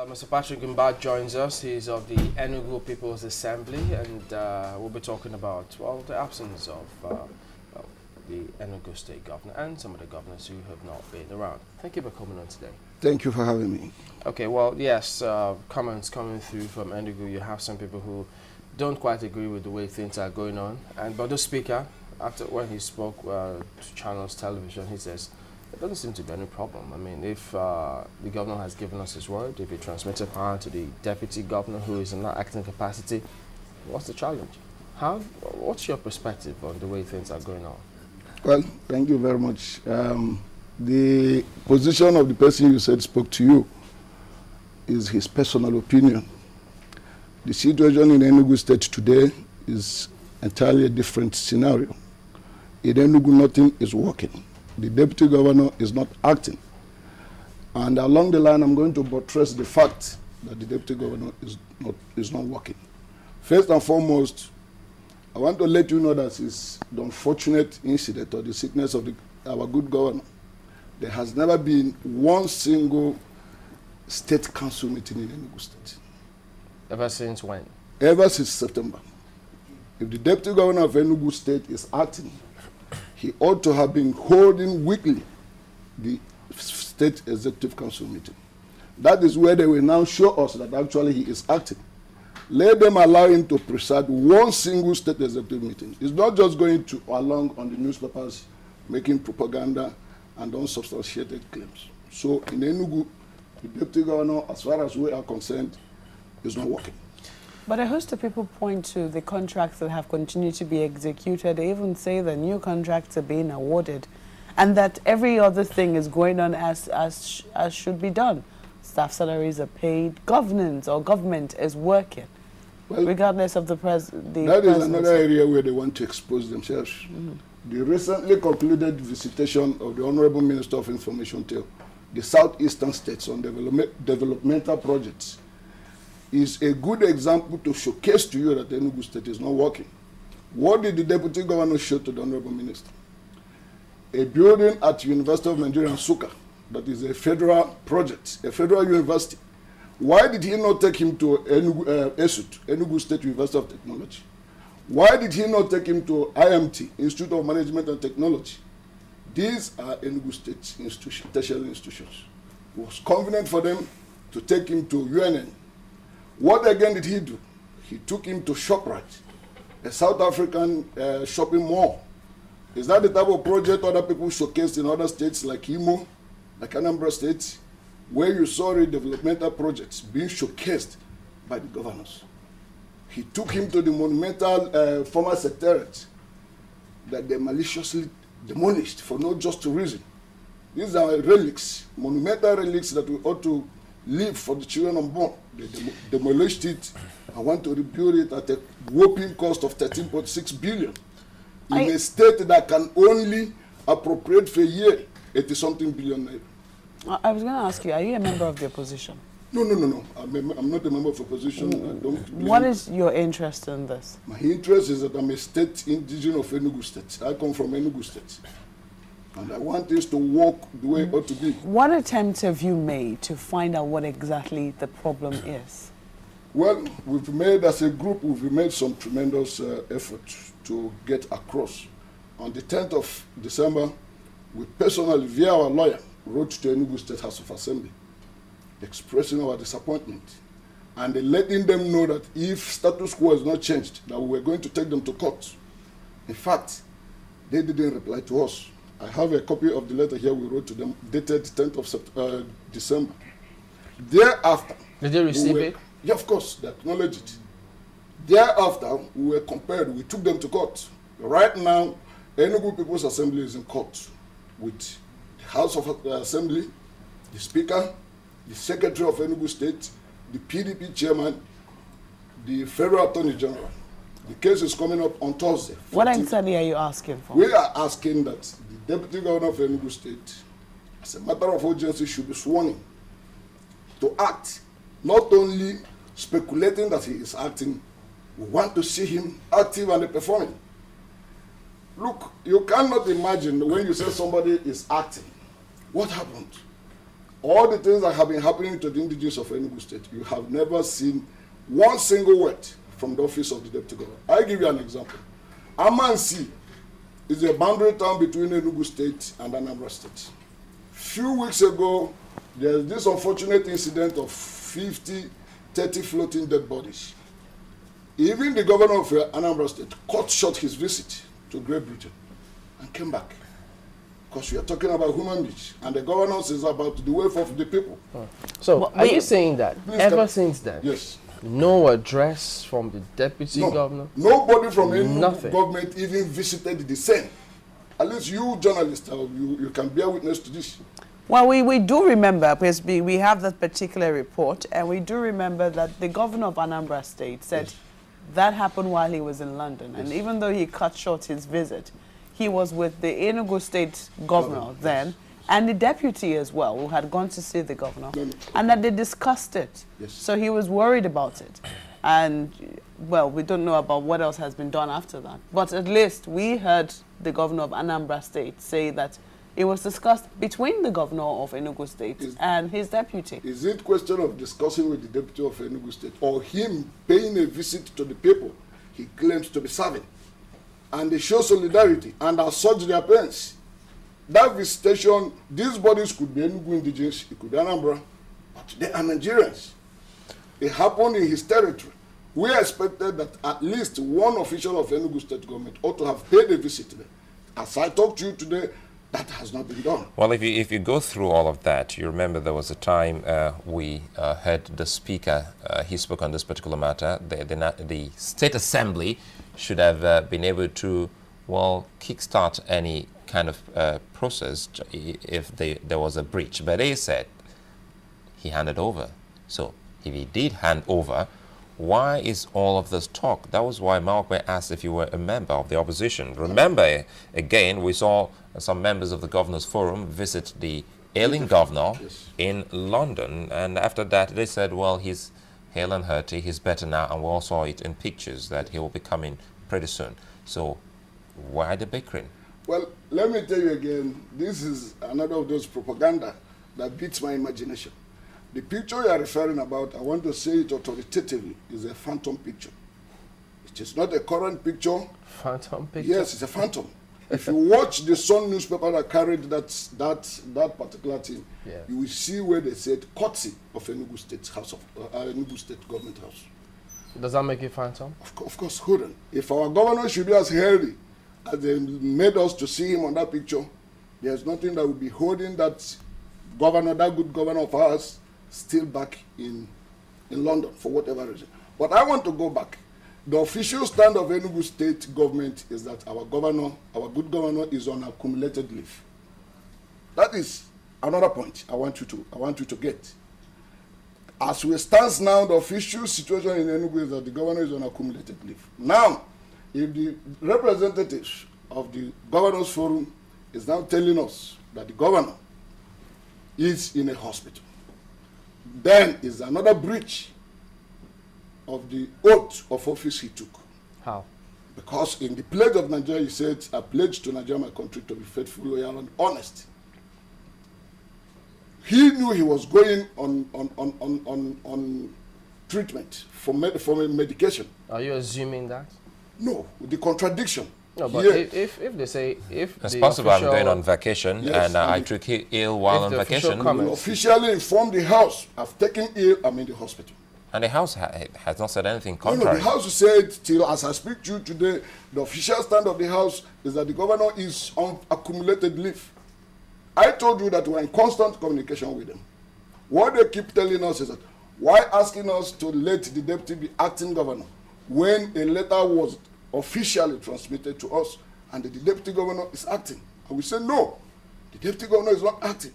Mr. Patrick Mba joins us. He's of the Enugu Peoples Assembly, and we'll be talking about, well, the absence of the Enugu State governor and some of the governors who have not been around. Thank you for coming on today. Thank you for having me. Okay, well, yes, comments coming through from Enugu. You have some people who don't quite agree with the way things are going on. But the speaker, after when he spoke to Channels Television, he says, there doesn't seem to be any problem. I mean, if the governor has given us his word, if he transmitted power to the deputy governor who is in that acting capacity, what's the challenge? What's your perspective on the way things are going on? Well, thank you very much. The position of the person you said spoke to you is his personal opinion. The situation in Enugu State today is entirely a different scenario. In Enugu, nothing is working. The deputy governor is not acting. And along the line, I'm going to buttress the fact that the deputy governor is not working. First and foremost, I want to let you know that it's the unfortunate incident or the sickness of our good governor. There has never been one single state council meeting in Enugu State. Ever since when? Ever since September. If the deputy governor of Enugu State is acting, he ought to have been holding weekly the state executive council meeting. That is where they will now show us that actually he is acting. Let them allow him to preside one single state executive meeting. It's not just going to along on the newspapers making propaganda and unsubstantiated claims. So in Enugu, the deputy governor, as far as we are concerned, is not working. But a host of people point to the contracts that have continued to be executed. They even say the new contracts are being awarded and that every other thing is going on as should be done. Staff salaries are paid, governance or government is working, well, regardless of the presidency. That is another area where they want to expose themselves. The recently concluded visitation of the Honorable Minister of Information to the southeastern states on developmental projects is a good example to showcase to you that the Enugu State is not working. What did the Deputy Governor show to the Honorable Minister? A building at University of Nigeria in Nsukka that is a federal project, a federal university. Why did he not take him to Enugu State University of Technology? Why did he not take him to IMT, Institute of Management and Technology? These are Enugu State institutions, tertiary institutions. It was convenient for them to take him to UNN. What again did he do? He took him to ShopRite, a South African shopping mall. Is that the type of project other people showcased in other states like Imo, like Anambra State, where you saw the developmental projects being showcased by the governors? He took him to the monumental former secretariat that they maliciously demolished for no just reason. These are relics, monumental relics that we ought to leave for the children unborn. They demolished it and want to rebuild it at a whopping cost of 13.6 billion in a state that can only appropriate for a year 80-something billion naira. I was going to ask you, are you a member of the opposition? No. I'm not a member of opposition. What is your interest in this? My interest is that I'm a state indigenous of Enugu State. I come from Enugu State. And I want this to work the way it ought to be. What attempts have you made to find out what exactly the problem is? Well, as a group, we've made some tremendous efforts to get across. On the 10th of December, we personally, via our lawyer, wrote to Enugu State House of Assembly, expressing our disappointment and letting them know that if status quo is not changed, that we were going to take them to court. In fact, they didn't reply to us. I have a copy of the letter here we wrote to them, dated 10th of December. Thereafter... Did they receive it? Yeah, of course, they acknowledged it. Thereafter, we were compelled, we took them to court. Right now, Enugu Peoples Assembly is in court with the House of Assembly, the Speaker, the Secretary of Enugu State, the PDP Chairman, the Federal Attorney General. The case is coming up on Thursday. What exactly are you asking for? We are asking that the Deputy Governor of Enugu State, as a matter of urgency, should be sworn in to act, not only speculating that he is acting. We want to see him active and performing. Look, you cannot imagine when you say somebody is acting. What happened? all the things that have been happening to the indigenous of Enugu State, you have never seen one single word from the office of the Deputy Governor. I'll give you an example. Amansi is a boundary town between Enugu State and Anambra State. Few weeks ago, there's this unfortunate incident of 30 floating dead bodies. Even the governor of Anambra State cut short his visit to Great Britain and came back. Because we are talking about human beings, and the governance is about the welfare of the people. So, are you saying that ever since then, yes, no address from the deputy governor? Nobody from any government even visited the scene. At least you journalists, you can bear witness to this. Well, we do remember, because we have that particular report, and we do remember that the governor of Anambra State said that happened while he was in London. And even though he cut short his visit, he was with the Enugu State governor then, and the deputy as well, who had gone to see the governor, and that they discussed it. So he was worried about it. And, well, we don't know about what else has been done after that. But at least we heard the governor of Anambra State say that it was discussed between the governor of Enugu State and his deputy. Is it a question of discussing with the deputy of Enugu State, or him paying a visit to the people he claims to be serving? And they show solidarity and assuage their pains. That visitation, these bodies could be Enugu indigenous, it could be Anambra, but they are Nigerians. It happened in his territory. We expected that at least one official of Enugu State government ought to have paid a visit there. As I talk to you today, that has not been done. Well, if you go through all of that, you remember there was a time we heard the speaker, he spoke on this particular matter. The State Assembly should have been able to, well, kickstart any kind of process if there was a breach. But they said he handed over. So if he did hand over, why is all of this talk? That was why Malkwe asked if you were a member of the opposition. Remember, again, we saw some members of the Governors Forum visit the ailing governor in London, and after that they said, well, he's hale and hearty, he's better now, and we all saw it in pictures that he will be coming pretty soon. So why the bickering? Well, let me tell you again, this is another of those propaganda that beats my imagination. The picture you are referring about, I want to say it authoritatively, is a phantom picture. It is not a current picture. Phantom picture? Yes, it's a phantom. If you watch the Sun newspaper that carried that particular thing, you will see where they said courtesy of Enugu State Enugu State Government House. Does that make it phantom? Of course, hold on. If our governor should be as healthy as they made us to see him on that picture, there's nothing that will be holding that governor, that good governor of ours, still back in London for whatever reason. But I want to go back. The official stand of Enugu State government is that our governor, our good governor, is on accumulated leave. That is another point I want you to get. As we stand now, the official situation in Enugu is that the governor is on accumulated leave. Now, if the representatives of the Governors Forum is now telling us that the governor is in a hospital, then is another breach of the oath of office he took. How? Because in the pledge of Nigeria, he said, I pledge to Nigeria, my country, to be faithful, loyal, and honest. He knew he was going on treatment for medication. Are you assuming that? No, the contradiction. No, but if they say, if it's possible I'm going on vacation and I took ill while on vacation. You officially informed the house, I've taken ill, I'm in the hospital. And the house has not said anything contrary. No, the house said, till as I speak to you today, the official stand of the house is that the governor is on accumulated leave. I told you that we're in constant communication with them. What they keep telling us is that, why asking us to let the deputy be acting governor when a letter was officially transmitted to us and the deputy governor is acting? And we say, no, the deputy governor is not acting.